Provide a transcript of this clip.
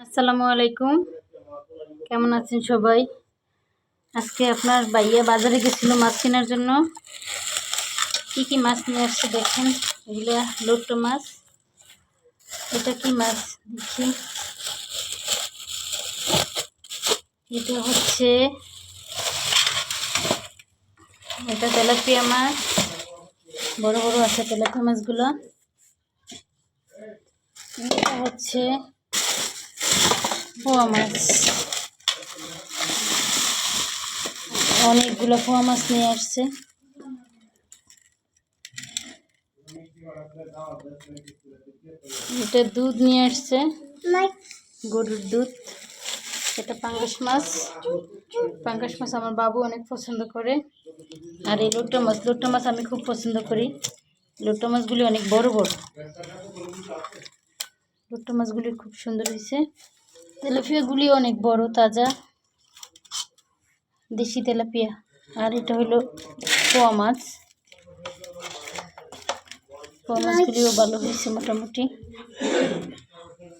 আসসালামু আলাইকুম, কেমন আছেন সবাই? আজকে আপনার ভাইয়া বাজারে গেছিল মাছ কেনার জন্য। কি কি মাছ নিয়ে আসছে দেখেন। এগুলা লোট্টো মাছ। এটা কি মাছ দেখি। এটা হচ্ছে এটা তেলাপিয়া মাছ, বড় বড় আছে তেলাপিয়া মাছগুলো। এটা হচ্ছে পোয়া মাছ, অনেকগুলো পোয়া মাছ নিয়ে আসছে। এটা দুধ নিয়ে আসছে, গরুর দুধ। এটা পাঙ্গাস মাছ। পাঙ্গাস মাছ আমার বাবু অনেক পছন্দ করে। আর এই লোট্টো মাছ আমি খুব পছন্দ করি। লোট্টো মাছগুলি অনেক বড় বড়। লোট্টো মাছগুলি খুব সুন্দর হয়েছে। তেলাপিয়াগুলি অনেক বড়, তাজা দেশি তেলাপিয়া। আর এটা হলো পোয়া মাছ। পোয়া মাছগুলিও ভালো হয়েছে মোটামুটি।